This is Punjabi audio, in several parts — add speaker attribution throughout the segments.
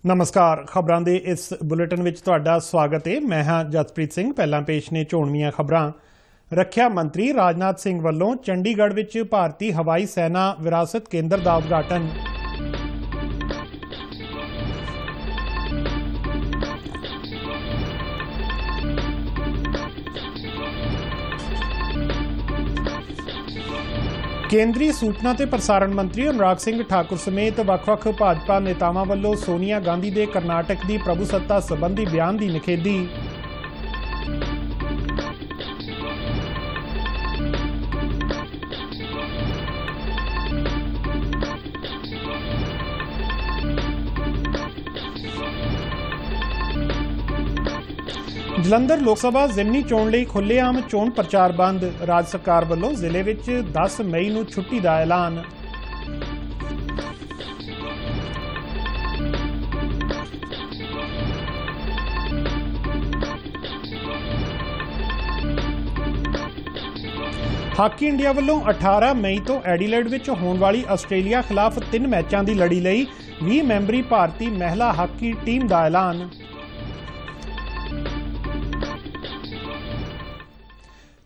Speaker 1: नमस्कार। खबरां दे इस बुलेटिन विच तुहाडा स्वागत है। मैं हाँ जसप्रीत सिंह। पहलां पेश ने चोणवीआं खबरां। रख्या मंत्री राजनाथ सिंह वल्लों चंडीगढ़ विच भारती हवाई सेना विरासत केंद्र दा उद्घाटन। केंद्रीय सूचना ते प्रसारण मंत्री अनुराग सिंह ठाकुर समेत ਵੱਖ-ਵੱਖ भाजपा नेतावां वल्लों सोनिया गांधी दे करनाटक दी प्रभुसत्ता संबंधी बयान दी निखेधी। जलंधर लोक सभा जिमनी चोण लई खुलेआम चोण प्रचार बंद। राज सरकार वल्लों जिले विच 10 मई नूं छुट्टी दा ऐलान। हाकी इंडिया वल्लों 18 मई तो एडिलेड विच होण वाली आस्ट्रेलिया खिलाफ 3 मैचां दी लड़ी लई 20 मैंबरी भारती महिला हाकी टीम दा ऐलान।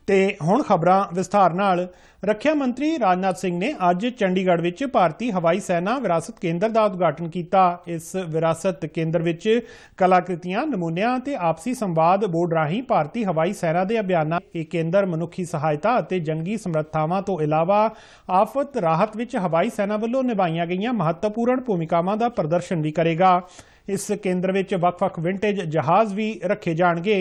Speaker 1: ते हुण खबरां विस्तार नाल। रख्या मंत्री राजनाथ सिंह ने अज चंडीगढ़ विच भारती हवाई सेना विरासत केंद्र का उद्घाटन किया। इस विरासत केंद्र विच कलाकृतियां, नमूनियां ते आपसी संवाद बोर्ड राही भारती हवाई सेना के अभियानों। यह केंद्र मनुखी सहायता और जंगी समर्थावां तो इलावा आफत राहत विच हवाई सेना वल्लों निभाईआं गईआं महत्वपूर्ण भूमिकावां का प्रदर्शन भी करेगा। इस केंद्र विच वख-वख विंटेज जहाज़ भी रखे जाणगे।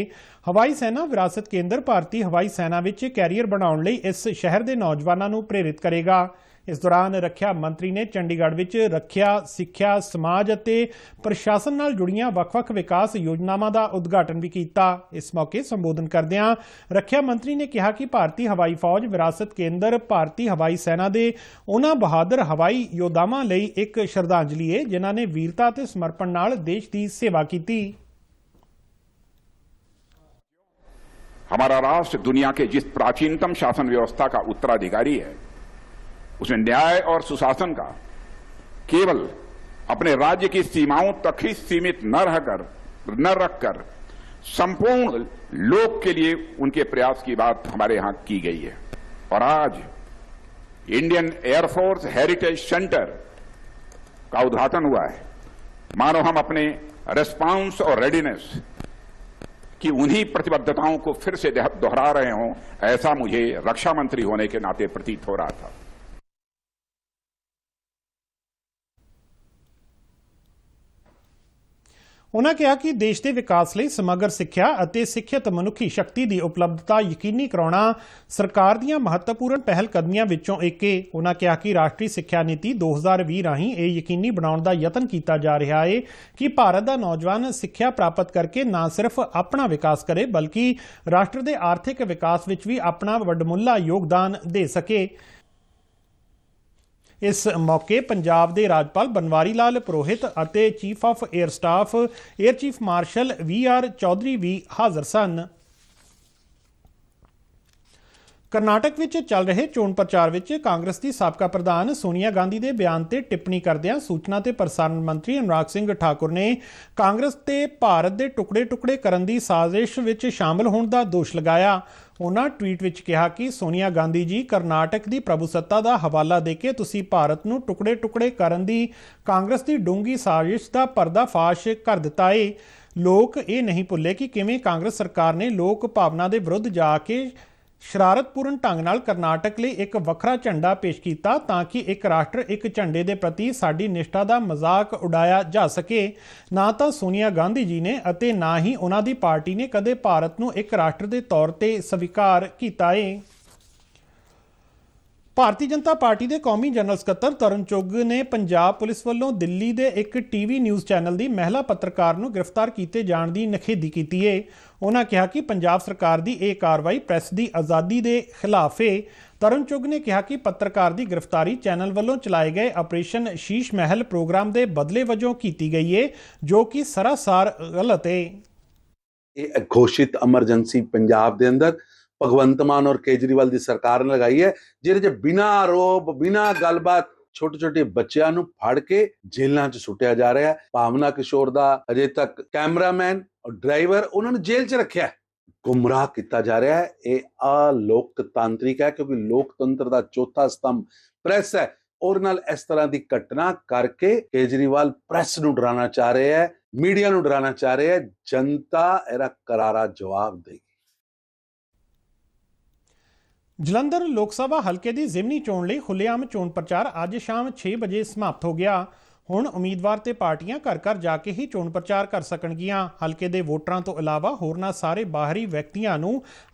Speaker 1: हवाई सेना विरासत केंद्र भारतीय हवाई सेना विच कैरियर बनाउण लई इस शहर के नौजवानों नूं प्रेरित करेगा। इस दौरान रख्या मंत्री ने चंडीगढ़ विच रख्या, सिक्ख्या, समाज अते प्रशासन नाल जुड़ियां वख-वख विकास योजनावां दा उद्घाटन भी किया। इस मौके संबोधन करदिआं रख्या मंत्री ने कहा कि भारतीय हवाई फौज विरासत केंद्र भारतीय हवाई सेना दे उन्हां बहादुर हवाई योद्धावां लई एक श्रद्धांजलि है जिन्हां ने वीरता ते समर्पण नाल देश की सेवा की।
Speaker 2: हमारा राष्ट्र दुनिया के जिस प्राचीनतम शासन व्यवस्था का उत्तराधिकारी है, उसमें न्याय और सुशासन का केवल अपने राज्य की सीमाओं तक ही सीमित न रखकर संपूर्ण लोक के लिए उनके प्रयास की बात हमारे यहां की गई है। और आज इंडियन एयरफोर्स हेरिटेज सेंटर का उद्घाटन हुआ है। मानो हम अपने रेस्पॉन्स और रेडीनेस कि उन्हीं प्रतिबद्धताओं को फिर से दोहरा रहे हों, ऐसा मुझे रक्षा मंत्री होने के नाते प्रतीत हो रहा था।
Speaker 1: उन्होंने कहा कि देश के विकास लई समग्र सिक्ख्या अते सिक्खित मनुखी शक्ति की उपलब्धता यकीनी कराउणा सरकार दीआं महत्वपूर्ण पहल कदमियां विचों एक है। उन्होंने कहा कि राष्ट्रीय सिक्ख्या नीति 2020 राही यह यकीनी बनाउण दा यतन किया जा रहा है कि भारत का नौजवान सिक्ख्या प्राप्त करके न सिर्फ अपना विकास करे बल्कि राष्ट्र के आर्थिक विकास विच भी अपना वडमुला योगदान दे सके। इस मौके पंजाब के राज्यपाल बनवारी लाल पुरोहित अते chief of air staff air chief marshal VR Chaudhari भी हाजिर सन। करनाटक विच चल रहे चोण प्रचार विच कांग्रेस की साबका प्रधान सोनिया गांधी के बयान ते टिप्पणी करदिआं सूचना ते प्रसारण मंत्री अनुराग सिंह ठाकुर ने कांग्रेस ते भारत के टुकड़े टुकड़े करन दी साजिश विच शामिल होने का दोष लगाया। उन्होंने ट्वीट विच कहा कि सोनिया गांधी जी करनाटक की प्रभुसत्ता का हवाला देके तुसीं भारत नूं टुकड़े टुकड़े करन दी कांग्रेस की डूंगी साजिश का पर्दाफाश कर दिता है। लोग ये नहीं भुल्ले कि किवें कांग्रेस सरकार ने लोक भावना के विरुद्ध जाके शरारतपूर्ण ढंग नाल करनाटक लिए एक वखरा झंडा पेश किया ताकि एक राष्ट्र एक झंडे के प्रति साडी निष्ठा का मजाक उड़ाया जा सके। ना तो सोनिया गांधी जी ने अते ना ही उन्हां दी पार्टी ने कदे भारत नूं एक राष्ट्र के तौर पर स्वीकार किया है। भारतीय जनता पार्टी के कौमी जनरल सकत्तर तरन चुग ने पंजाब पुलिस वालों दिल्ली के एक टीवी न्यूज़ चैनल की महिला पत्रकार को गिरफ्तार किए जाने की निखेधी की है। उन्होंने कहा कि पंजाब सरकार की यह कार्रवाई प्रेस की आज़ादी के खिलाफ है। तरन चुग ने कहा कि पत्रकार की गिरफ्तारी चैनल वालों चलाए गए ऑपरेशन शीश महल प्रोग्राम के बदले वजों की गई है, जो कि सरासर गलत है।
Speaker 3: घोषित एमरजेंसी पंजाब के अंदर भगवंत मान और केजरीवाल की सरकार ने लगाई है, जिहदे च बिना आरोप बिना गलबात ਛੋਟੇ ਛੋਟੇ ਬੱਚਿਆਂ ਨੂੰ ਫੜ ਕੇ ਜੇਲ੍ਹਾਂ 'ਚ ਸੁੱਟਿਆ ਜਾ ਰਿਹਾ ਹੈ। ਭਾਵਨਾ ਕਿਸ਼ੋਰ ਦਾ ਅਜੇ ਤੱਕ ਕੈਮਰਾਮੈਨ ਔਰ ਡਰਾਈਵਰ ਉਹਨਾਂ ਨੂੰ ਜੇਲ੍ਹ 'ਚ ਰੱਖਿਆ, ਗੁੰਮਰਾਹ ਕੀਤਾ ਜਾ ਰਿਹਾ ਹੈ। ਇਹ ਅਲੋਕਤਾਂਤਰਿਕ ਹੈ, ਕਿਉਂਕਿ ਲੋਕਤੰਤਰ ਦਾ ਚੌਥਾ ਸਤੰਭ ਪ੍ਰੈਸ ਹੈ। ਔਰ ਨਾਲ ਇਸ ਤਰ੍ਹਾਂ ਦੀ ਘਟਨਾ ਕਰਕੇ ਕੇਜਰੀਵਾਲ ਪ੍ਰੈਸ ਨੂੰ ਡਰਾਉਣਾ ਚਾਹ ਰਿਹਾ ਹੈ, ਮੀਡੀਆ ਨੂੰ ਡਰਾਉਣਾ ਚਾਹ ਰਿਹਾ ਹੈ। ਜਨਤਾ ਇਹਦਾ ਕਰਾਰਾ ਜਵਾਬ ਦੇਗੀ।
Speaker 1: ਜਲੰਧਰ ਲੋਕ ਸਭਾ ਹਲਕੇ ਦੀ ਜ਼ਿਮਨੀ ਚੋਣ ਲਈ ਖੁੱਲ੍ਹੇਆਮ ਚੋਣ ਪ੍ਰਚਾਰ ਅੱਜ ਸ਼ਾਮ 6 ਵਜੇ ਸਮਾਪਤ ਹੋ ਗਿਆ। ਹੁਣ ਉਮੀਦਵਾਰ ਤੇ ਪਾਰਟੀਆਂ ਘਰ ਘਰ ਜਾ ਕੇ ਹੀ ਚੋਣ ਪ੍ਰਚਾਰ ਕਰ ਸਕਣਗੀਆਂ। ਹਲਕੇ ਦੇ ਵੋਟਰਾਂ ਤੋਂ ਇਲਾਵਾ ਹੋਰਨਾਂ ਸਾਰੇ ਬਾਹਰੀ ਵਿਅਕਤੀਆਂ ਨੂੰ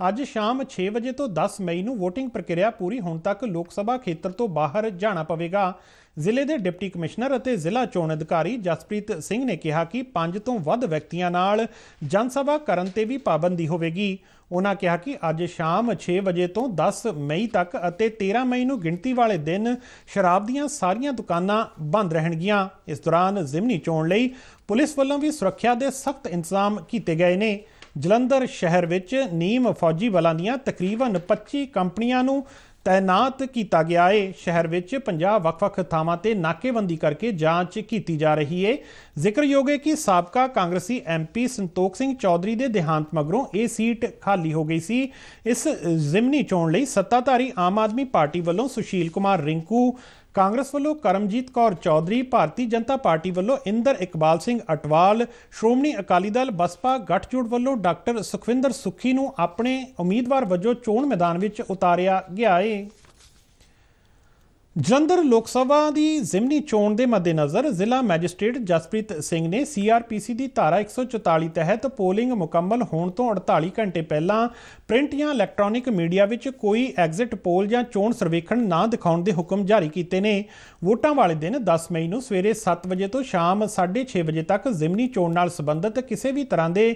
Speaker 1: ਅੱਜ ਸ਼ਾਮ 6 ਵਜੇ ਤੋਂ 10 ਮਈ ਨੂੰ ਵੋਟਿੰਗ ਪ੍ਰਕਿਰਿਆ ਪੂਰੀ ਹੋਣ ਤੱਕ ਲੋਕ ਸਭਾ ਖੇਤਰ ਤੋਂ ਬਾਹਰ ਜਾਣਾ ਪਵੇਗਾ। ਜ਼ਿਲ੍ਹੇ ਦੇ ਡਿਪਟੀ ਕਮਿਸ਼ਨਰ ਅਤੇ ਜ਼ਿਲ੍ਹਾ ਚੋਣ ਅਧਿਕਾਰੀ ਜਸਪ੍ਰੀਤ ਸਿੰਘ ਨੇ ਕਿਹਾ ਕਿ 5 ਤੋਂ ਵੱਧ ਵਿਅਕਤੀਆਂ ਨਾਲ ਜਨ ਸਭਾ ਕਰਨ ਤੇ ਵੀ ਪਾਬੰਦੀ ਹੋਵੇਗੀ। ਉਹਨਾਂ ਕਿਹਾ ਕਿ ਅੱਜ ਸ਼ਾਮ 6 ਵਜੇ ਤੋਂ 10 ਮਈ ਤੱਕ ਅਤੇ 13 ਮਈ ਨੂੰ ਗਿਣਤੀ ਵਾਲੇ ਦਿਨ ਸ਼ਰਾਬ ਦੀਆਂ ਸਾਰੀਆਂ ਦੁਕਾਨਾਂ ਬੰਦ ਰਹਿਣਗੀਆਂ। ਇਸ ਦੌਰਾਨ ਜ਼ਿਮਨੀ ਚੋਣ ਲਈ ਪੁਲਿਸ ਵੱਲੋਂ ਵੀ ਸੁਰੱਖਿਆ ਦੇ ਸਖਤ ਇੰਤਜ਼ਾਮ ਕੀਤੇ ਗਏ ਨੇ। ਜਲੰਧਰ ਸ਼ਹਿਰ ਵਿੱਚ ਨੀਮ ਫੌਜੀ ਬਲਾਂ ਦੀਆਂ ਤਕਰੀਬਨ 25 ਕੰਪਨੀਆਂ ਨੂੰ ਤੈਨਾਤ ਕੀਤਾ ਗਿਆ ਹੈ। ਸ਼ਹਿਰ ਵਿੱਚ 50 ਵੱਖ-ਵੱਖ ਥਾਵਾਂ ਤੇ ਨਾਕੇਬੰਦੀ ਕਰਕੇ ਜਾਂਚ ਕੀਤੀ ਜਾ ਰਹੀ ਹੈ। ਜ਼ਿਕਰਯੋਗ ਹੈ ਕਿ ਸਾਬਕਾ ਕਾਂਗਰਸੀ MP ਸੰਤੋਖ ਸਿੰਘ ਚੌਧਰੀ ਦੇ ਦੇਹਾਂਤ ਮਗਰੋਂ ਇਹ ਸੀਟ ਖਾਲੀ ਹੋ ਗਈ ਸੀ। ਇਸ ਜ਼ਿਮਨੀ ਚੋਣ ਲਈ ਸੱਤਾਧਾਰੀ ਆਮ ਆਦਮੀ ਪਾਰਟੀ ਵੱਲੋਂ ਸੁਸ਼ੀਲ ਕੁਮਾਰ ਰਿੰਕੂ, ਕਾਂਗਰਸ ਵੱਲੋਂ ਕਰਮਜੀਤ ਕੌਰ ਚੌਧਰੀ, ਭਾਰਤੀ ਜਨਤਾ ਪਾਰਟੀ ਵੱਲੋਂ ਇੰਦਰ ਇਕਬਾਲ ਸਿੰਘ ਅਟਵਾਲ, ਸ਼੍ਰੋਮਣੀ ਅਕਾਲੀ ਦਲ ਬਸਪਾ ਗੱਠਜੋੜ ਵੱਲੋਂ ਡਾਕਟਰ ਸੁਖਵਿੰਦਰ ਸੁੱਖੀ ਨੂੰ ਆਪਣੇ ਉਮੀਦਵਾਰ ਵਜੋਂ ਚੋਣ ਮੈਦਾਨ ਵਿੱਚ ਉਤਾਰਿਆ ਗਿਆ ਹੈ। ਜਲੰਧਰ ਲੋਕ ਸਭਾ ਦੀ ਜ਼ਿਮਨੀ ਚੋਣ ਦੇ ਮੱਦੇਨਜ਼ਰ ਜ਼ਿਲ੍ਹਾ ਮੈਜਿਸਟ੍ਰੇਟ ਜਸਪ੍ਰੀਤ ਸਿੰਘ ਨੇ CRPC ਦੀ ਧਾਰਾ 144 ਤਹਿਤ ਪੋਲਿੰਗ ਮੁਕੰਮਲ ਹੋਣ ਤੋਂ 48 ਘੰਟੇ ਪਹਿਲਾਂ ਪ੍ਰਿੰਟ ਜਾਂ ਇਲੈਕਟ੍ਰੋਨਿਕ ਮੀਡੀਆ ਵਿੱਚ ਕੋਈ ਐਗਜ਼ਿਟ ਪੋਲ ਜਾਂ ਚੋਣ ਸਰਵੇਖਣ ਨਾ ਦਿਖਾਉਣ ਦੇ ਹੁਕਮ ਜਾਰੀ ਕੀਤੇ ਨੇ। ਵੋਟਾਂ ਵਾਲੇ ਦਿਨ 10 ਮਈ ਨੂੰ ਸਵੇਰੇ 7 ਵਜੇ ਤੋਂ ਸ਼ਾਮ 6:30 ਵਜੇ ਤੱਕ ਜ਼ਿਮਨੀ ਚੋਣ ਨਾਲ ਸੰਬੰਧਿਤ ਕਿਸੇ ਵੀ ਤਰ੍ਹਾਂ ਦੇ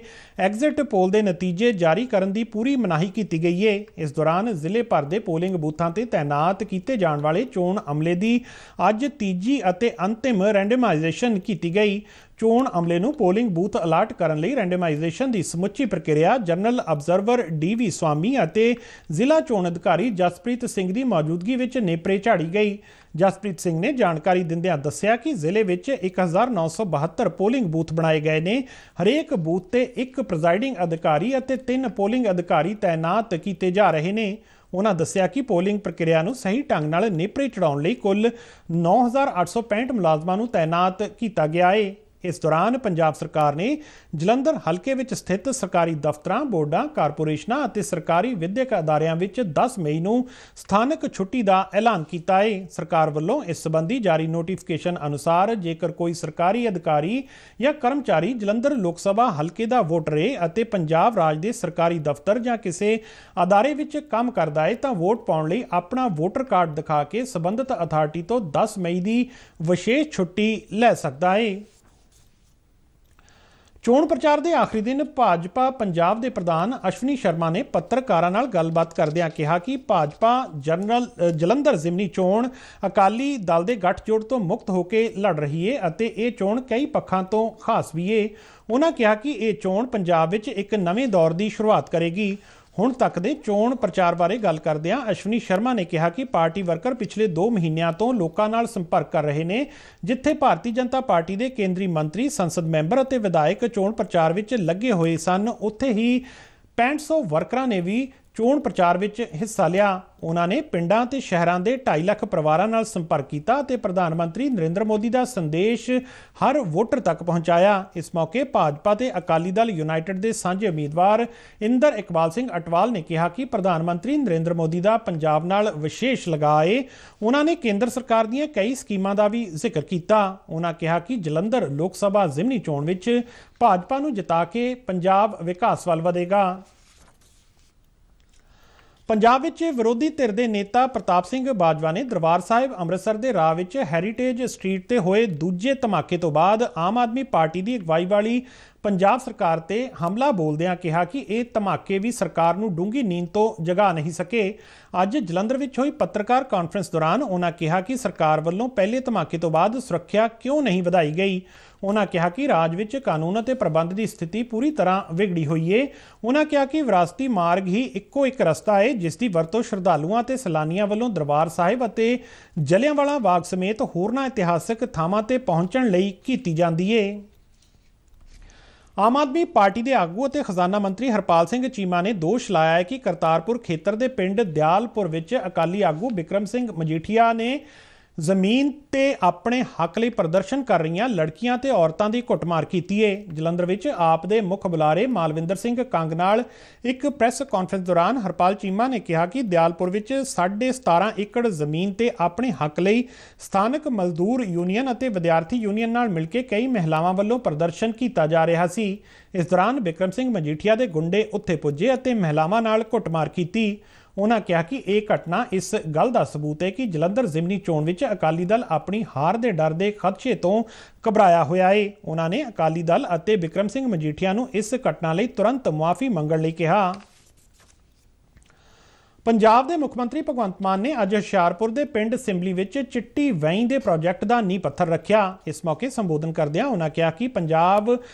Speaker 1: ਐਗਜ਼ਿਟ ਪੋਲ ਦੇ ਨਤੀਜੇ ਜਾਰੀ ਕਰਨ ਦੀ ਪੂਰੀ ਮਨਾਹੀ ਕੀਤੀ ਗਈ ਹੈ। ਇਸ ਦੌਰਾਨ ਜ਼ਿਲ੍ਹੇ ਭਰ ਦੇ ਪੋਲਿੰਗ ਬੂਥਾਂ ਤੇ ਤੈਨਾਤ ਕੀਤੇ ਜਾਣ ਵਾਲੇ ਚੋਣ ਅਮਲੇ ਦੀ ਅੱਜ ਤੀਜੀ ਅਤੇ ਅੰਤਿਮ ਰੈਂਡਮਾਈਜੇਸ਼ਨ ਕੀਤੀ ਗਈ। ਚੋਣ ਅਮਲੇ ਨੂੰ ਪੋਲਿੰਗ ਬੂਥ ਅਲਾਟ ਕਰਨ ਲਈ ਰੈਂਡਮਾਈਜੇਸ਼ਨ ਦੀ ਸਮੁੱਚੀ ਪ੍ਰਕਿਰਿਆ ਜਨਰਲ ਅਬਜ਼ਰਵਰ DV ਸਵਾਮੀ ਅਤੇ ਜ਼ਿਲ੍ਹਾ ਚੋਣ ਅਧਿਕਾਰੀ ਜਸਪ੍ਰੀਤ ਸਿੰਘ ਦੀ ਮੌਜੂਦਗੀ ਵਿੱਚ ਨੇਪਰੇ ਝਾੜੀ ਗਈ। ਜਸਪ੍ਰੀਤ ਸਿੰਘ ਨੇ ਜਾਣਕਾਰੀ ਦਿੰਦਿਆਂ ਦੱਸਿਆ ਕਿ ਜ਼ਿਲ੍ਹੇ ਵਿੱਚ 1972 ਪੋਲਿੰਗ ਬੂਥ ਬਣਾਏ ਗਏ ਨੇ। ਹਰੇਕ ਬੂਥ ਤੇ ਇੱਕ ਪ੍ਰੀਜ਼ਾਈਡਿੰਗ ਅਧਿਕਾਰੀ ਅਤੇ 3 ਪੋਲਿੰਗ ਅਧਿਕਾਰੀ ਤੈਨਾਤ ਕੀਤੇ ਜਾ ਰਹੇ ਨੇ। ਉਹਨਾਂ ਦੱਸਿਆ ਕਿ ਪੋਲਿੰਗ ਪ੍ਰਕਿਰਿਆ ਨੂੰ ਸਹੀ ਢੰਗ ਨਾਲ ਨੇਪਰੇ ਚੜਾਉਣ ਲਈ ਕੁੱਲ 9865 ਮੁਲਾਜ਼ਮਾਂ ਨੂੰ ਤੈਨਾਤ ਕੀਤਾ ਗਿਆ ਹੈ। ਇਸ ਦੌਰਾਨ ਪੰਜਾਬ ਸਰਕਾਰ ਨੇ ਜਲੰਧਰ ਹਲਕੇ ਵਿੱਚ ਸਥਿਤ ਸਰਕਾਰੀ ਦਫ਼ਤਰਾਂ, ਬੋਰਡਾਂ, ਕਾਰਪੋਰੇਸ਼ਨਾਂ ਅਤੇ ਸਰਕਾਰੀ ਵਿੱਦਿਅਕ ਅਦਾਰਿਆਂ ਵਿੱਚ 10 ਮਈ ਨੂੰ ਸਥਾਨਕ ਛੁੱਟੀ ਦਾ ਐਲਾਨ ਕੀਤਾ ਹੈ। ਸਰਕਾਰ ਵੱਲੋਂ ਇਸ ਸੰਬੰਧੀ ਜਾਰੀ ਨੋਟੀਫਿਕੇਸ਼ਨ ਅਨੁਸਾਰ ਜੇਕਰ ਕੋਈ ਸਰਕਾਰੀ ਅਧਿਕਾਰੀ ਜਾਂ ਕਰਮਚਾਰੀ ਜਲੰਧਰ ਲੋਕ ਸਭਾ ਹਲਕੇ ਦਾ ਵੋਟਰ ਹੈ ਅਤੇ ਪੰਜਾਬ ਰਾਜ ਦੇ ਸਰਕਾਰੀ ਦਫ਼ਤਰ ਜਾਂ ਕਿਸੇ ਅਦਾਰੇ ਵਿੱਚ ਕੰਮ ਕਰਦਾ ਹੈ ਤਾਂ ਵੋਟ ਪਾਉਣ ਲਈ ਆਪਣਾ ਵੋਟਰ ਕਾਰਡ ਦਿਖਾ ਕੇ ਸੰਬੰਧਿਤ ਅਥਾਰਟੀ ਤੋਂ 10 ਮਈ ਦੀ ਵਿਸ਼ੇਸ਼ ਛੁੱਟੀ ਲੈ ਸਕਦਾ ਹੈ। ਚੋਣ ਪ੍ਰਚਾਰ ਦੇ ਆਖਰੀ ਦਿਨ ਭਾਜਪਾ ਪੰਜਾਬ ਦੇ ਪ੍ਰਧਾਨ ਅਸ਼ਵਨੀ ਸ਼ਰਮਾ ਨੇ ਪੱਤਰਕਾਰਾਂ ਨਾਲ ਗੱਲਬਾਤ ਕਰਦਿਆਂ ਕਿਹਾ ਕਿ ਭਾਜਪਾ ਜਲੰਧਰ ਜ਼ਿਮਨੀ ਚੋਣ ਅਕਾਲੀ ਦਲ ਦੇ ਗੱਠਜੋੜ ਤੋਂ ਮੁਕਤ ਹੋ ਕੇ ਲੜ ਰਹੀ ਹੈ ਅਤੇ ਇਹ ਚੋਣ ਕਈ ਪੱਖਾਂ ਤੋਂ ਖਾਸ ਵੀ ਹੈ। ਉਹਨਾਂ ਕਿਹਾ ਕਿ ਇਹ ਚੋਣ ਪੰਜਾਬ ਵਿੱਚ ਇੱਕ ਨਵੇਂ ਦੌਰ ਦੀ ਸ਼ੁਰੂਆਤ ਕਰੇਗੀ। ਹੁਣ ਤੱਕ ਦੇ ਚੋਣ ਪ੍ਰਚਾਰ ਬਾਰੇ ਗੱਲ ਕਰਦਿਆਂ ਅਸ਼ਵਨੀ ਸ਼ਰਮਾ ਨੇ ਕਿਹਾ ਕਿ ਪਾਰਟੀ ਵਰਕਰ ਪਿਛਲੇ 2 ਮਹੀਨਿਆਂ ਤੋਂ ਲੋਕਾਂ ਨਾਲ ਸੰਪਰਕ ਕਰ ਰਹੇ ਨੇ। ਜਿੱਥੇ ਭਾਰਤੀ ਜਨਤਾ ਪਾਰਟੀ ਦੇ ਕੇਂਦਰੀ ਮੰਤਰੀ, ਸੰਸਦ ਮੈਂਬਰ ਅਤੇ ਵਿਧਾਇਕ ਚੋਣ ਪ੍ਰਚਾਰ ਵਿੱਚ ਲੱਗੇ ਹੋਏ ਸਨ, ਉੱਥੇ ਹੀ 6500 ਵਰਕਰਾਂ ਨੇ ਵੀ ਚੋਣ ਪ੍ਰਚਾਰ ਵਿੱਚ ਹਿੱਸਾ ਲਿਆ। ਉਹਨਾਂ ਨੇ ਪਿੰਡਾਂ ਤੇ ਸ਼ਹਿਰਾਂ ਦੇ 2.5 ਲੱਖ ਪਰਿਵਾਰਾਂ ਨਾਲ ਸੰਪਰਕ ਕੀਤਾ ਅਤੇ ਪ੍ਰਧਾਨ ਮੰਤਰੀ ਨਰਿੰਦਰ ਮੋਦੀ ਦਾ ਸੰਦੇਸ਼ ਹਰ ਵੋਟਰ ਤੱਕ ਪਹੁੰਚਾਇਆ। ਇਸ ਮੌਕੇ ਭਾਜਪਾ ਤੇ ਅਕਾਲੀ ਦਲ ਯੂਨਾਈਟਿਡ ਦੇ ਸਾਂਝੇ ਉਮੀਦਵਾਰ ਇੰਦਰ ਇਕਬਾਲ ਸਿੰਘ ਅਟਵਾਲ ਨੇ ਕਿਹਾ ਕਿ ਪ੍ਰਧਾਨ ਮੰਤਰੀ ਨਰਿੰਦਰ ਮੋਦੀ ਦਾ ਪੰਜਾਬ ਨਾਲ ਵਿਸ਼ੇਸ਼ ਲਗਾਅ ਹੈ। ਉਹਨਾਂ ਨੇ ਕੇਂਦਰ ਸਰਕਾਰ ਦੀਆਂ ਕਈ ਸਕੀਮਾਂ ਦਾ ਵੀ ਜ਼ਿਕਰ ਕੀਤਾ। ਉਹਨਾਂ ਕਿਹਾ ਕਿ ਜਲੰਧਰ ਲੋਕ ਸਭਾ ਜ਼ਿਮਨੀ ਚੋਣ ਵਿੱਚ ਭਾਜਪਾ ਨੂੰ ਜਿਤਾ ਕੇ ਪੰਜਾਬ ਵਿਕਾਸ ਵੱਲ ਵਧੇਗਾ। ਪੰਜਾਬ ਵਿੱਚ ਵਿਰੋਧੀ ਧਿਰ ਦੇ ਨੇਤਾ ਪ੍ਰਤਾਪ ਸਿੰਘ ਬਾਜਵਾ ਨੇ ਦਰਬਾਰ ਸਾਹਿਬ ਅੰਮ੍ਰਿਤਸਰ ਦੇ ਰਾਹ ਵਿੱਚ ਹੈਰੀਟੇਜ ਸਟਰੀਟ ਤੇ ਹੋਏ ਦੂਜੇ ਧਮਾਕੇ ਤੋਂ ਬਾਅਦ ਆਮ ਆਦਮੀ ਪਾਰਟੀ ਦੀ ਅਗਵਾਈ ਵਾਲੀ ਪੰਜਾਬ ਸਰਕਾਰ ਤੇ ਹਮਲਾ ਬੋਲਦਿਆਂ ਕਿਹਾ ਕਿ ਇਹ ਧਮਾਕੇ ਵੀ ਸਰਕਾਰ ਨੂੰ ਡੂੰਘੀ ਨੀਂਦ ਤੋਂ ਜਗਾ ਨਹੀਂ ਸਕੇ। ਅੱਜ ਜਲੰਧਰ ਵਿੱਚ ਹੋਈ ਪੱਤਰਕਾਰ ਕਾਨਫਰੰਸ ਦੌਰਾਨ ਉਹਨਾਂ ਕਿਹਾ ਕਿ ਸਰਕਾਰ ਵੱਲੋਂ ਪਹਿਲੇ ਧਮਾਕੇ ਤੋਂ ਬਾਅਦ ਸੁਰੱਖਿਆ ਕਿਉਂ ਨਹੀਂ ਵਧਾਈ ਗਈ। ਉਹਨਾਂ ਕਿਹਾ ਕਿ ਰਾਜ ਵਿੱਚ ਕਾਨੂੰਨ ਅਤੇ ਪ੍ਰਬੰਧ ਦੀ ਸਥਿਤੀ ਪੂਰੀ ਤਰ੍ਹਾਂ ਵਿਗੜੀ ਹੋਈ ਹੈ। ਉਹਨਾਂ ਕਿਹਾ ਕਿ ਵਿਰਾਸਤੀ ਮਾਰਗ ਹੀ ਇੱਕੋ ਇੱਕ ਰਸਤਾ ਹੈ ਜਿਸ ਦੀ ਵਰਤੋਂ ਸ਼ਰਧਾਲੂਆਂ ਅਤੇ ਸੈਲਾਨੀਆਂ ਵੱਲੋਂ ਦਰਬਾਰ ਸਾਹਿਬ ਅਤੇ ਜਲਿਆਂਵਾਲਾ ਬਾਗ ਸਮੇਤ ਹੋਰਨਾਂ ਇਤਿਹਾਸਕ ਥਾਵਾਂ ਤੇ ਪਹੁੰਚਣ ਲਈ ਕੀਤੀ ਜਾਂਦੀ ਹੈ। ਆਮ ਆਦਮੀ ਪਾਰਟੀ ਦੇ ਆਗੂ ਅਤੇ ਖਜ਼ਾਨਾ ਮੰਤਰੀ ਹਰਪਾਲ ਸਿੰਘ ਚੀਮਾ ਨੇ ਦੋਸ਼ ਲਾਇਆ ਹੈ ਕਿ ਕਰਤਾਰਪੁਰ ਖੇਤਰ ਦੇ ਪਿੰਡ ਦਿਆਲਪੁਰ ਵਿੱਚ ਅਕਾਲੀ ਆਗੂ ਬਿਕਰਮ ਸਿੰਘ ਮਜੀਠੀਆ ਨੇ ਜ਼ਮੀਨ ਤੇ ਆਪਣੇ ਹੱਕ ਲਈ ਪ੍ਰਦਰਸ਼ਨ ਕਰ ਰਹੀਆਂ ਲੜਕੀਆਂ ਤੇ ਔਰਤਾਂ ਦੀ ਕੁੱਟਮਾਰ ਕੀਤੀ ਹੈ। ਜਲੰਧਰ ਵਿੱਚ ਆਪ ਦੇ ਮੁੱਖ ਬੁਲਾਰੇ ਮਾਲਵਿੰਦਰ ਸਿੰਘ ਕੰਗ ਨਾਲ ਇੱਕ ਪ੍ਰੈਸ ਕਾਨਫਰੰਸ ਦੌਰਾਨ ਹਰਪਾਲ ਚੀਮਾ ਨੇ ਕਿਹਾ ਕਿ ਦਿਆਲਪੁਰ ਵਿੱਚ 17.5 ਏਕੜ ਜ਼ਮੀਨ ਤੇ ਆਪਣੇ ਹੱਕ ਲਈ ਸਥਾਨਕ ਮਜ਼ਦੂਰ ਯੂਨੀਅਨ ਅਤੇ ਵਿਦਿਆਰਥੀ ਯੂਨੀਅਨ ਨਾਲ ਮਿਲ ਕੇ ਕਈ ਮਹਿਲਾਵਾਂ ਵੱਲੋਂ ਪ੍ਰਦਰਸ਼ਨ ਕੀਤਾ ਜਾ ਰਿਹਾ ਸੀ। ਇਸ ਦੌਰਾਨ ਬਿਕਰਮ ਸਿੰਘ ਮਜੀਠੀਆ ਦੇ ਗੁੰਡੇ ਉੱਥੇ ਪੁੱਜੇ ਅਤੇ ਮਹਿਲਾਵਾਂ ਨਾਲ ਕੁੱਟਮਾਰ ਕੀਤੀ। ਉਹਨਾਂ ਕਿਹਾ ਕਿ ਇਹ ਘਟਨਾ ਇਸ ਗੱਲ ਦਾ ਸਬੂਤ ਹੈ ਕਿ ਜਲੰਧਰ ਜ਼ਿਮਨੀ ਚੋਣ ਵਿੱਚ ਅਕਾਲੀ ਦਲ ਆਪਣੀ ਹਾਰ ਦੇ ਡਰ ਦੇ ਖਦਸ਼ੇ ਤੋਂ ਘਬਰਾਇਆ ਹੋਇਆ ਹੈ। ਉਹਨਾਂ ਨੇ ਅਕਾਲੀ ਦਲ ਅਤੇ ਬਿਕਰਮ ਸਿੰਘ ਮਜੀਠੀਆ ਨੂੰ ਇਸ ਘਟਨਾ ਲਈ ਤੁਰੰਤ ਮੁਆਫੀ ਮੰਗਣ ਲਈ ਕਿਹਾ। ਪੰਜਾਬ ਦੇ ਮੁੱਖ ਮੰਤਰੀ ਭਗਵੰਤ ਮਾਨ ਨੇ ਅੱਜ ਹੁਸ਼ਿਆਰਪੁਰ ਦੇ ਪਿੰਡ ਸਿੰਬਲੀ ਵਿੱਚ ਚਿੱਟੀ ਵੈਂਈ ਦੇ ਪ੍ਰੋਜੈਕਟ ਦਾ ਨੀਂਹ ਪੱਥਰ ਰੱਖਿਆ। ਇਸ ਮੌਕੇ ਸੰਬੋਧਨ ਕਰਦਿਆਂ ਉਹਨਾਂ ਕਿਹਾ ਕਿ ਪੰਜਾਬ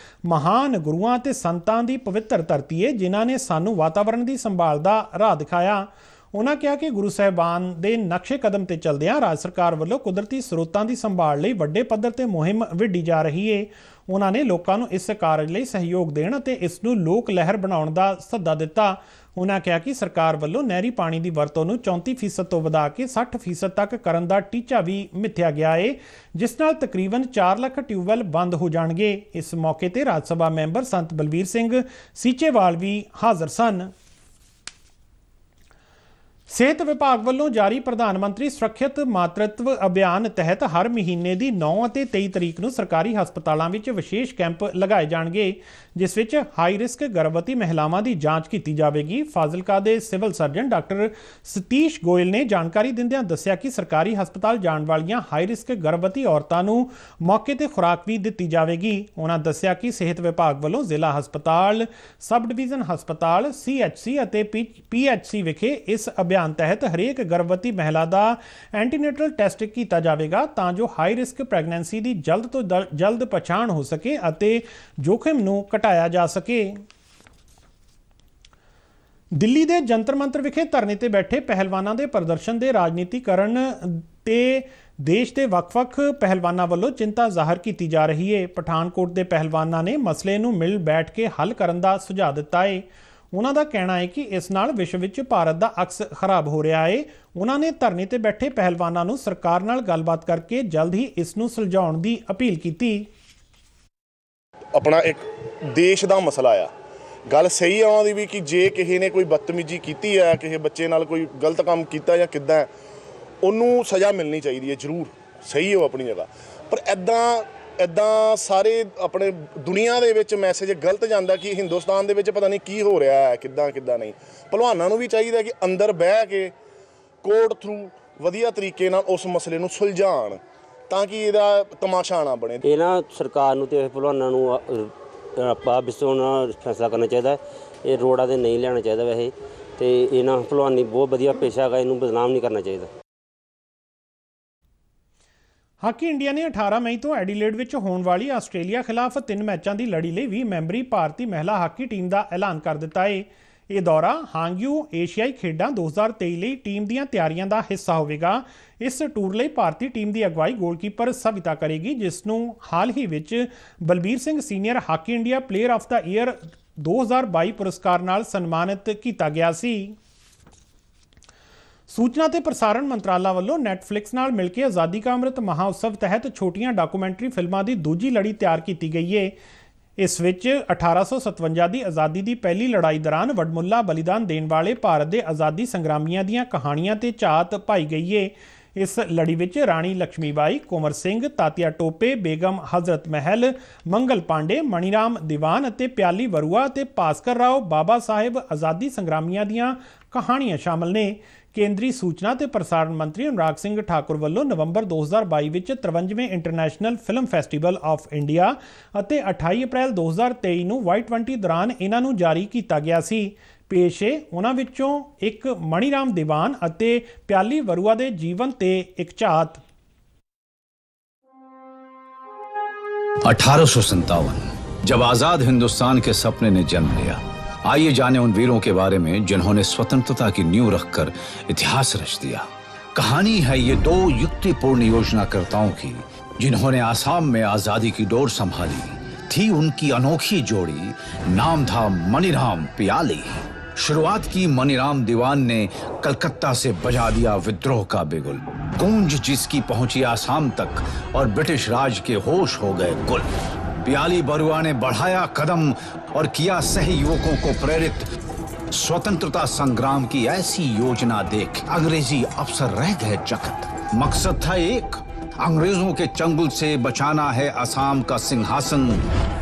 Speaker 1: ਮਹਾਨ ਗੁਰੂਆਂ ਅਤੇ ਸੰਤਾਂ ਦੀ ਪਵਿੱਤਰ ਧਰਤੀ ਹੈ ਜਿਨ੍ਹਾਂ ਨੇ ਸਾਨੂੰ ਵਾਤਾਵਰਣ ਦੀ ਸੰਭਾਲ ਦਾ ਰਾਹ ਦਿਖਾਇਆ। ਉਹਨਾਂ ਕਿਹਾ ਕਿ ਗੁਰੂ ਸਾਹਿਬਾਨ ਦੇ ਨਕਸ਼ੇ ਕਦਮ ਤੇ ਚੱਲਦਿਆਂ ਰਾਜ ਸਰਕਾਰ ਵੱਲੋਂ ਕੁਦਰਤੀ ਸਰੋਤਾਂ ਦੀ ਸੰਭਾਲ ਲਈ ਵੱਡੇ ਪੱਧਰ ਤੇ ਮੁਹਿੰਮ ਵਿੱਢੀ ਜਾ ਰਹੀ ਹੈ। ਉਹਨਾਂ ਨੇ ਲੋਕਾਂ ਨੂੰ ਇਸ ਕਾਰਜ ਲਈ ਸਹਿਯੋਗ ਦੇਣ ਅਤੇ ਇਸ ਨੂੰ ਲੋਕ ਲਹਿਰ ਬਣਾਉਣ ਦਾ ਸੱਦਾ ਦਿੱਤਾ। ਉਹਨਾਂ ਕਿਹਾ ਕਿ ਸਰਕਾਰ ਵੱਲੋਂ ਨਹਿਰੀ ਪਾਣੀ ਦੀ ਵਰਤੋਂ ਨੂੰ 34% ਤੋਂ ਵਧਾ ਕੇ 60% ਤੱਕ ਕਰਨ ਦਾ ਟੀਚਾ ਵੀ ਮਿੱਥਿਆ ਗਿਆ ਹੈ, ਜਿਸ ਨਾਲ ਤਕਰੀਬਨ 4 ਲੱਖ ਟਿਊਬਵੈੱਲ ਬੰਦ ਹੋ ਜਾਣਗੇ। ਇਸ ਮੌਕੇ ਤੇ ਰਾਜ ਸਭਾ ਮੈਂਬਰ ਸੰਤ ਬਲਵੀਰ ਸਿੰਘ ਸੀਚੇਵਾਲ ਵੀ ਹਾਜ਼ਰ ਸਨ। ਸਿਹਤ ਵਿਭਾਗ ਵੱਲੋਂ ਜਾਰੀ ਪ੍ਰਧਾਨ ਮੰਤਰੀ ਸੁਰੱਖਿਅਤ ਮਾਤਰਤਵ ਅਭਿਆਨ ਤਹਿਤ ਹਰ ਮਹੀਨੇ ਦੀ 9 ਅਤੇ 23 ਤਰੀਕ ਨੂੰ ਸਰਕਾਰੀ ਹਸਪਤਾਲਾਂ ਵਿੱਚ ਵਿਸ਼ੇਸ਼ ਕੈਂਪ ਲਗਾਏ ਜਾਣਗੇ, ਜਿਸ ਵਿੱਚ ਹਾਈ ਰਿਸਕ ਗਰਭਵਤੀ ਮਹਿਲਾਵਾਂ ਦੀ ਜਾਂਚ ਕੀਤੀ ਜਾਵੇਗੀ। ਫਾਜ਼ਿਲਕਾ ਦੇ civil surgeon doctor Satish Goyal ਨੇ ਜਾਣਕਾਰੀ ਦਿੰਦਿਆਂ ਦੱਸਿਆ ਕਿ ਸਰਕਾਰੀ ਹਸਪਤਾਲ ਜਾਣ ਵਾਲੀਆਂ ਹਾਈ ਰਿਸਕ ਗਰਭਵਤੀ ਔਰਤਾਂ ਨੂੰ ਮੌਕੇ ਤੇ ਖੁਰਾਕ ਵੀ ਦਿੱਤੀ ਜਾਵੇਗੀ। ਉਹਨਾਂ ਦੱਸਿਆ ਕਿ ਸਿਹਤ ਵਿਭਾਗ ਵੱਲੋਂ ਜ਼ਿਲ੍ਹਾ ਹਸਪਤਾਲ, ਸਬ ਡਿਵੀਜ਼ਨ ਹਸਪਤਾਲ, CHC ਅਤੇ PHC ਵਿਖੇ ਇਸ ਅਭਿਆਨ ਤਹਿਤ ਹਰੇਕ ਗਰਭਵਤੀ ਮਹਿਲਾ ਦਾ ਐਂਟੀਨੇਟਲ ਟੈਸਟ ਕੀਤਾ ਜਾਵੇਗਾ ਤਾਂ ਜੋ ਹਾਈ ਰਿਸਕ ਪ੍ਰੈਗਨੈਂਸੀ ਦੀ ਜਲਦ ਤੋਂ ਜਲਦ ਪਛਾਣ ਹੋ ਸਕੇ ਅਤੇ ਜੋਖਿਮ ਨੂੰ ਘਟਾਇਆ ਜਾ ਸਕੇ। ਦਿੱਲੀ ਦੇ ਜੰਤਰ ਮੰਤਰ ਵਿਖੇ ਧਰਨੇ ਤੇ ਬੈਠੇ ਪਹਿਲਵਾਨਾਂ ਦੇ ਪ੍ਰਦਰਸ਼ਨ ਦੇ ਰਾਜਨੀਤੀਕਰਨ ਤੇ ਦੇਸ਼ ਦੇ ਵੱਖ-ਵੱਖ ਪਹਿਲਵਾਨਾਂ ਵੱਲੋਂ ਚਿੰਤਾ ਜ਼ਾਹਰ ਕੀਤੀ ਜਾ ਰਹੀ ਹੈ। ਪਠਾਨਕੋਟ ਦੇ ਪਹਿਲਵਾਨਾਂ ਨੇ ਮਸਲੇ ਨੂੰ ਮਿਲ ਬੈਠ ਕੇ ਹੱਲ ਕਰਨ ਦਾ ਸੁਝਾਅ ਦਿੱਤਾ ਹੈ। ਉਹਨਾਂ ਦਾ ਕਹਿਣਾ ਹੈ ਕਿ ਇਸ ਨਾਲ ਵਿਸ਼ਵ ਵਿੱਚ ਭਾਰਤ ਦਾ ਅਕਸ ਖਰਾਬ ਹੋ ਰਿਹਾ ਹੈ। ਉਹਨਾਂ ਨੇ ਧਰਨੇ ਤੇ ਬੈਠੇ ਪਹਿਲਵਾਨਾਂ ਨੂੰ ਸਰਕਾਰ ਨਾਲ ਗੱਲਬਾਤ ਕਰਕੇ ਜਲਦ ਹੀ ਇਸ ਨੂੰ ਸੁਲਝਾਉਣ ਦੀ ਅਪੀਲ ਕੀਤੀ।
Speaker 4: ਆਪਣਾ ਇੱਕ ਦੇਸ਼ ਦਾ ਮਸਲਾ ਆ, ਗੱਲ ਸਹੀ ਆ ਉਹਨਾਂ ਦੀ ਵੀ ਕਿ ਜੇ ਕਿਸੇ ਨੇ ਕੋਈ ਬਦਤਮੀਜ਼ੀ ਕੀਤੀ ਆ, ਕਿਸੇ ਬੱਚੇ ਨਾਲ ਕੋਈ ਗਲਤ ਕੰਮ ਕੀਤਾ ਜਾਂ ਕਿੱਦਾਂ, ਉਹਨੂੰ ਸਜ਼ਾ ਮਿਲਣੀ ਚਾਹੀਦੀ ਹੈ, ਜ਼ਰੂਰ ਸਹੀ ਹੋ ਆਪਣੀ ਜਗ੍ਹਾ। ਪਰ ਇੱਦਾਂ ਸਾਰੇ ਆਪਣੇ ਦੁਨੀਆ ਦੇ ਵਿੱਚ ਮੈਸੇਜ ਗਲਤ ਜਾਂਦਾ ਕਿ ਹਿੰਦੁਸਤਾਨ ਦੇ ਵਿੱਚ ਪਤਾ ਨਹੀਂ ਕੀ ਹੋ ਰਿਹਾ ਹੈ, ਕਿੱਦਾਂ ਨਹੀਂ। ਭਲਵਾਨਾਂ ਨੂੰ ਵੀ ਚਾਹੀਦਾ ਕਿ ਅੰਦਰ ਬਹਿ ਕੇ ਕੋਰਟ ਥਰੂ ਵਧੀਆ ਤਰੀਕੇ ਨਾਲ ਉਸ ਮਸਲੇ ਨੂੰ ਸੁਲਝਾਉਣ ਤਾਂ ਕਿ ਇਹਦਾ ਤਮਾਸ਼ਾ ਨਾ ਬਣੇ।
Speaker 5: ਇਹ ਨਾ ਸਰਕਾਰ ਨੂੰ ਤੇ ਭਲਵਾਨਾਂ ਨੂੰ ਆਪਾਂ ਵਿਸੋਣਾ ਫੈਸਲਾ ਕਰਨਾ ਚਾਹੀਦਾ। ਇਹ ਰੋਡਾਂ 'ਤੇ ਨਹੀਂ ਲੈਣਾ ਚਾਹੀਦਾ ਵੈਸੇ, ਅਤੇ ਇਹ ਨਾ ਭਲਵਾਨੀ ਬਹੁਤ ਵਧੀਆ ਪੇਸ਼ਾ ਹੈਗਾ, ਇਹਨੂੰ ਬਦਨਾਮ ਨਹੀਂ ਕਰਨਾ ਚਾਹੀਦਾ।
Speaker 1: ਹਾਕੀ ਇੰਡੀਆ ਨੇ 18 ਮਈ ਤੋਂ ਐਡੀਲੇਡ ਵਿੱਚ ਹੋਣ ਵਾਲੀ ਆਸਟ੍ਰੇਲੀਆ ਖਿਲਾਫ 3 ਮੈਚਾਂ ਦੀ ਲੜੀ ਲਈ 20 ਮੈਂਬਰੀ ਭਾਰਤੀ ਮਹਿਲਾ ਹਾਕੀ ਟੀਮ ਦਾ ਐਲਾਨ ਕਰ ਦਿੱਤਾ ਹੈ। ਇਹ ਦੌਰਾ ਹਾਂਗਯੂ ਏਸ਼ੀਆਈ ਖੇਡਾਂ 2023 ਲਈ ਟੀਮ ਦੀਆਂ ਤਿਆਰੀਆਂ ਦਾ ਹਿੱਸਾ ਹੋਵੇਗਾ। ਇਸ ਟੂਰ ਲਈ ਭਾਰਤੀ ਟੀਮ ਦੀ ਅਗਵਾਈ ਗੋਲਕੀਪਰ ਸਵਿਤਾ ਕਰੇਗੀ, ਜਿਸ ਨੂੰ ਹਾਲ ਹੀ ਵਿੱਚ Balbir Singh senior hockey India player of the year 2022 ਪੁਰਸਕਾਰ ਨਾਲ ਸਨਮਾਨਿਤ ਕੀਤਾ ਗਿਆ ਸੀ। ਸੂਚਨਾ ਤੇ ਪ੍ਰਸਾਰਣ ਮੰਤਰਾਲਾ ਵੱਲੋਂ ਨੈਟਫਲਿਕਸ ਨਾਲ ਮਿਲ ਕੇ ਆਜ਼ਾਦੀ ਕਾ ਅੰਮ੍ਰਿਤ ਮਹਾਉਤਸਵ ਤਹਿਤ ਛੋਟੀਆਂ ਡਾਕੂਮੈਂਟਰੀ ਫਿਲਮਾਂ ਦੀ ਦੂਜੀ ਲੜੀ ਤਿਆਰ ਕੀਤੀ ਗਈ ਹੈ। ਇਸ ਵਿੱਚ 1857 ਦੀ ਆਜ਼ਾਦੀ ਦੀ ਪਹਿਲੀ ਲੜਾਈ ਦੌਰਾਨ ਵਡਮੁੱਲਾ ਬਲੀਦਾਨ ਦੇਣ ਵਾਲੇ ਭਾਰਤ ਦੇ ਆਜ਼ਾਦੀ ਸੰਗਰਾਮੀਆਂ ਦੀਆਂ ਕਹਾਣੀਆਂ ਤੇ ਝਾਤ ਪਾਈ ਗਈ ਹੈ। ਇਸ ਲੜੀ ਵਿੱਚ ਰਾਣੀ ਲక్ష్ਮੀਬਾਈ, ਕੁੰਵਰ ਸਿੰਘ, ਤਾਤਿਆ ਟੋਪੇ, ਬੇਗਮ ਹਜ਼ਰਤ ਮਹਿਲ, ਮੰਗਲ ਪਾਂਡੇ, ਮਣੀਰਾਮ ਦੀਵਾਨ ਅਤੇ ਪਿਆਲੀ ਵਰੂਆ ਅਤੇ ਭਾਸਕਰ ਰਾਓ ਬਾਬਾ ਸਾਹਿਬ ਆਜ਼ਾਦੀ ਸੰਗਰਾਮੀਆਂ ਦੀਆਂ ਕਹਾਣੀਆਂ ਸ਼ਾਮਲ ਨੇ। ਕੇਂਦਰੀ ਸੂਚਨਾ ਤੇ ਪ੍ਰਸਾਰਣ ਮੰਤਰੀ ਅਨੁਰਾਗ ਸਿੰਘ ਠਾਕੁਰ ਵੱਲੋਂ ਨਵੰਬਰ 2022 ਵਿੱਚ 53ਵੇਂ international film festival of India ਅਤੇ 28 ਅਪ੍ਰੈਲ 2023 ਨੂੰ Y20 ਦੌਰਾਨ ਇਹਨਾਂ ਨੂੰ ਜਾਰੀ ਕੀਤਾ ਗਿਆ ਸੀ। ਪੇਸ਼ ਹੈ ਉਹਨਾਂ ਵਿੱਚੋਂ ਇੱਕ ਮਣੀਰਾਮ ਦੀਵਾਨ ਅਤੇ ਪਿਆਲੀ ਵਰੂਆ ਦੇ ਜੀਵਨ ਤੇ ਇੱਕ ਝਾਤ।
Speaker 6: 1857 जब आजाद हिंदुस्तान के सपने ने जन्म लिया, आइए जाने उन वीरों के बारे में जिन्होंने स्वतंत्रता की नींव रखकर इतिहास रच दिया। कहानी है ये दो युक्तिपूर्ण योजनाकर्ताओं की जिन्होंने आसाम में आजादी की डोर संभाली। थी उनकी अनोखी जोड़ी, नाम था मणिराम पियाली। शुरुआत की मणिराम दीवान ने कलकत्ता से बजा दिया विद्रोह का बिगुल। गूंज जिसकी पहुंची आसाम तक और ब्रिटिश राज के होश हो गए गुल। पियाली बरुआ ने बढ़ाया कदम और किया सही युवकों को प्रेरित। स्वतंत्रता संग्राम की ऐसी योजना देख अंग्रेजी अफसर रह गए चकित। मकसद था एक, अंग्रेजों के चंगुल से बचाना है असम का सिंहासन।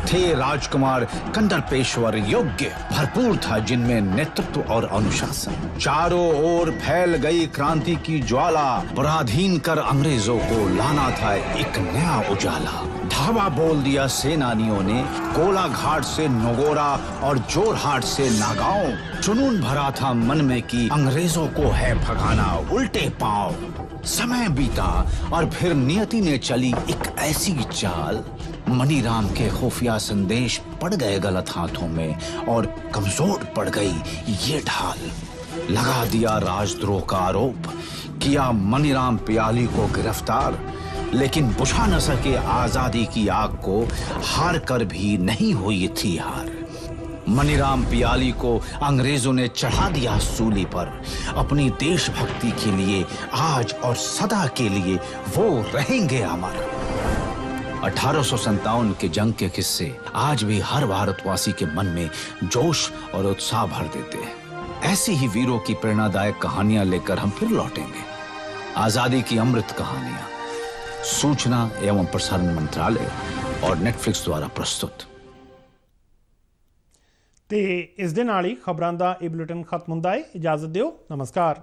Speaker 6: थे राजकुमार कंदर पेशवर योग्य, भरपूर था जिनमें नेतृत्व और अनुशासन। चारों ओर फैल गई क्रांति की ज्वाला, पराधीन कर अंग्रेजों को लाना था एक नया उजाला। धावा बोल दिया सेनानियों ने, कोलाघाट से नगोरा और जोरहाट से नागांव। जुनून भरा था मन में कि अंग्रेजों को है भगाना उल्टे पांव। समय बीता और फिर नियति ने चली एक ऐसी चाल, मणिराम के खुफिया संदेश पड़ गए गलत हाथों में और कमजोर पड़ गई ये ढाल। लगा दिया राजद्रोह का आरोप, किया मणिराम पियाली को गिरफ्तार, लेकिन बुझा न सके आजादी की आग को, हार कर भी नहीं हुई थी हार। मणिराम पियाली को अंग्रेजों ने चढ़ा दिया सूली पर। अपनी देशभक्ति के लिए आज और सदा के लिए वो रहेंगे अमर। 1857 के जंग के किस्से आज भी हर भारतवासी के मन में जोश और उत्साह भर देते हैं। ऐसी ही वीरों की प्रेरणादायक कहानियां लेकर हम फिर लौटेंगे। आजादी की अमृत कहानियां, सूचना एवं प्रसारण मंत्रालय और नेटफ्लिक्स द्वारा प्रस्तुत।
Speaker 1: ਤੇ ਇਸ ਦੇ ਨਾਲ ਹੀ ਖਬਰਾਂ ਦਾ ਇਹ ਬੁਲੇਟਿਨ ਖਤਮ ਹੁੰਦਾ ਹੈ। ਇਜਾਜ਼ਤ ਦਿਓ, ਨਮਸਕਾਰ।